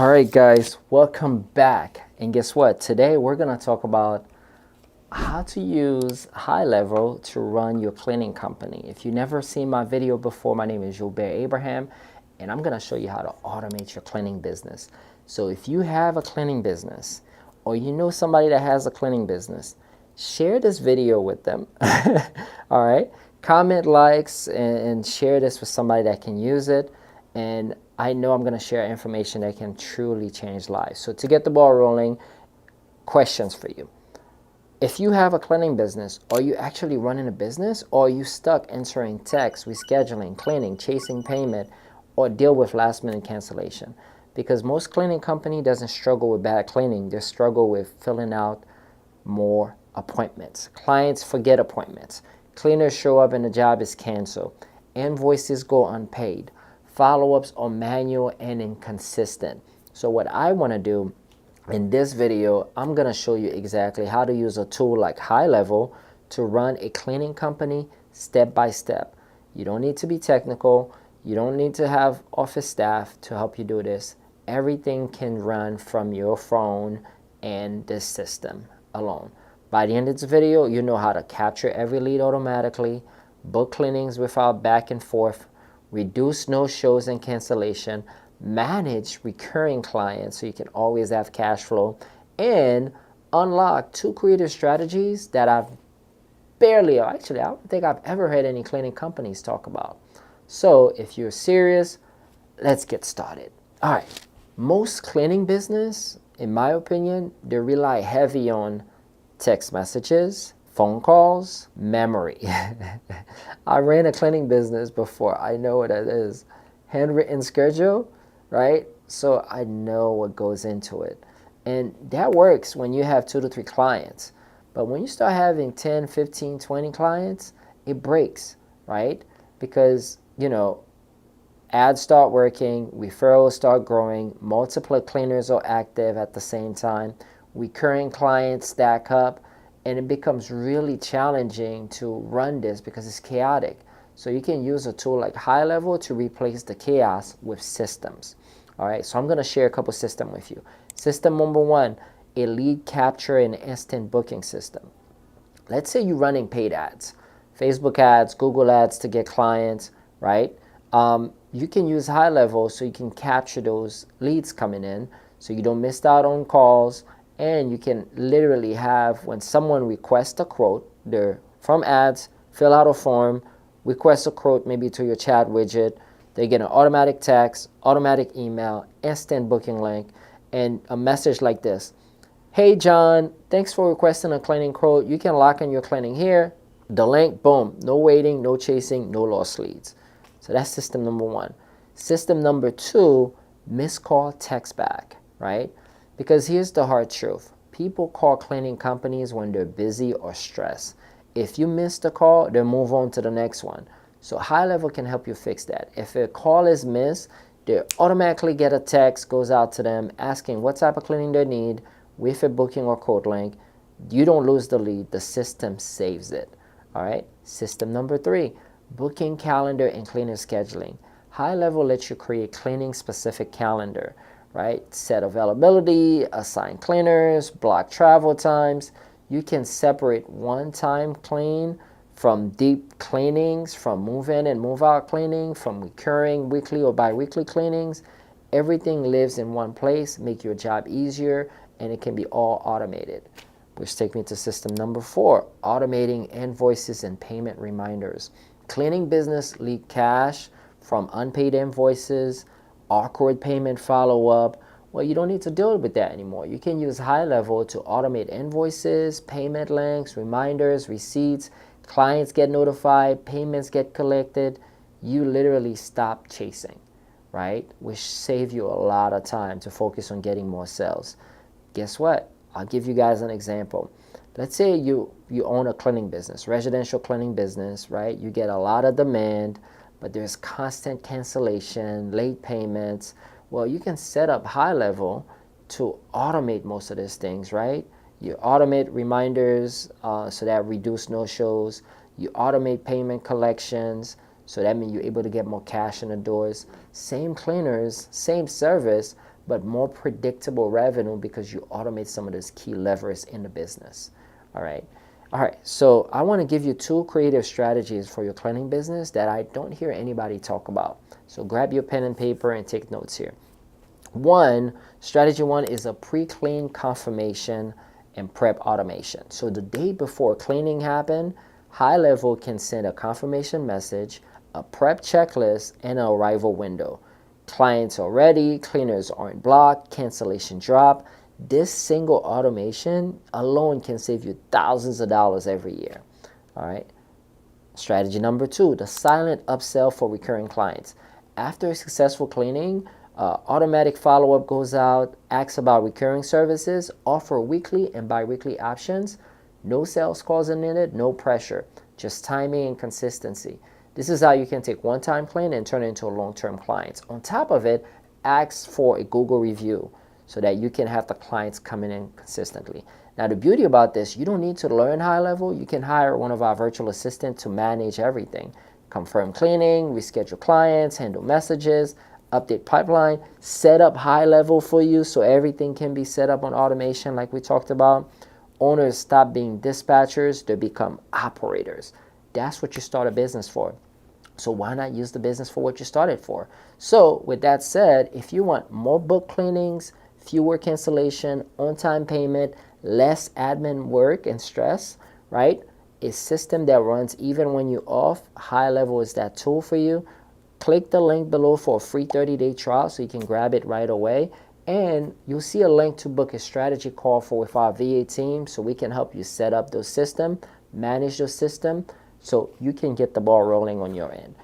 All right, guys, welcome back. And guess what? Today we're going to talk about how to use HighLevel to run your cleaning company. If you've never seen my video before, my name is Joubert Abraham, and I'm going to show you how to automate your cleaning business. So if you have a cleaning business or you know somebody that has a cleaning business, share this video with them. All right, comment, likes, and share this with somebody that can use it. And I know I'm going to share information that can truly change lives. So to get the ball rolling, questions for you. If you have a cleaning business, are you actually running a business, or are you stuck answering texts, rescheduling, cleaning, chasing payment, or deal with last minute cancellation? Because most cleaning company doesn't struggle with bad cleaning, they struggle with filling out more appointments. Clients forget appointments. Cleaners show up and the job is canceled. Invoices go unpaid. Follow-ups are manual and inconsistent. So what I want to do in this video, I'm going to show you exactly how to use a tool like HighLevel to run a cleaning company step by step. You don't need to be technical. You don't need to have office staff to help you do this. Everything can run from your phone and this system alone. By the end of this video, you know how to capture every lead automatically, book cleanings without back and forth, reduce no-shows and cancellation, manage recurring clients so you can always have cash flow, and unlock two creative strategies that I don't think I've ever heard any cleaning companies talk about. So if you're serious, let's get started. All right, most cleaning business, in my opinion, they rely heavy on text messages, phone calls, memory. I ran a cleaning business before. I know what that is. Handwritten schedule, right? So I know what goes into it. And that works when you have 2 to 3 clients. But when you start having 10, 15, 20 clients, it breaks, right? Because, ads start working, referrals start growing, multiple cleaners are active at the same time, recurring clients stack up, and it becomes really challenging to run this because it's chaotic. So you can use a tool like HighLevel to replace the chaos with systems. All right, so I'm going to share a couple systems with you. System number 1, a lead capture and instant booking system. Let's say you're running paid ads, Facebook ads, Google ads to get clients, right? You can use HighLevel so you can capture those leads coming in so you don't miss out on calls. And you can literally have, when someone requests a quote, they're from ads, fill out a form, request a quote maybe to your chat widget, they get an automatic text, automatic email, instant booking link, and a message like this. Hey John, thanks for requesting a cleaning quote. You can lock in your cleaning here. The link, boom, no waiting, no chasing, no lost leads. So that's system number 1. System number 2, missed call, text back, right? Because here's the hard truth. People call cleaning companies when they're busy or stressed. If you miss the call, then move on to the next one. So HighLevel can help you fix that. If a call is missed, they automatically get a text, goes out to them, asking what type of cleaning they need with a booking or quote link. You don't lose the lead. The system saves it. All right. System number 3, booking calendar and cleaner scheduling. HighLevel lets you create cleaning specific calendar, right? Set availability, assign cleaners, block travel times. You can separate one-time clean from deep cleanings, from move-in and move-out cleaning, from recurring weekly or bi-weekly cleanings. Everything lives in one place, make your job easier, and it can be all automated. Which takes me to system number 4, automating invoices and payment reminders. Cleaning business leak cash from unpaid invoices, awkward payment follow-up. Well, you don't need to deal with that anymore. You can use HighLevel to automate invoices, payment links, reminders, receipts. Clients get notified, payments get collected. You literally stop chasing, right? Which save you a lot of time to focus on getting more sales. Guess what? I'll give you guys an example. Let's say you own a cleaning business, residential cleaning business, right? You get a lot of demand, but there's constant cancellation, late payments. Well, you can set up HighLevel to automate most of these things, right? You automate reminders so that reduce no-shows. You automate payment collections so that means you're able to get more cash in the doors. Same cleaners, same service, but more predictable revenue because you automate some of those key levers in the business. All right. All right. So I want to give you 2 creative strategies for your cleaning business that I don't hear anybody talk about. So grab your pen and paper and take notes here. Strategy one is a pre-clean confirmation and prep automation. So the day before cleaning happen, HighLevel can send a confirmation message, a prep checklist, and an arrival window. Clients are ready, cleaners aren't blocked, cancellation drop. This single automation alone can save you thousands of dollars every year. All right. Strategy number 2, the silent upsell for recurring clients. After a successful cleaning, automatic follow-up goes out, asks about recurring services, offer weekly and bi-weekly options. No sales calls are needed, no pressure, just timing and consistency. This is how you can take one-time clean and turn it into a long-term client. On top of it, ask for a Google review so that you can have the clients coming in consistently. Now, the beauty about this, you don't need to learn HighLevel. You can hire one of our virtual assistants to manage everything. Confirm cleaning, reschedule clients, handle messages, update pipeline, set up HighLevel for you so everything can be set up on automation like we talked about. Owners stop being dispatchers, they become operators. That's what you start a business for. So why not use the business for what you started for? So with that said, if you want more book cleanings, fewer cancellation, on-time payment, less admin work and stress, right? A system that runs even when you're off, HighLevel is that tool for you. Click the link below for a free 30-day trial so you can grab it right away. And you'll see a link to book a strategy call with our VA team so we can help you set up those systems, manage those systems, so you can get the ball rolling on your end.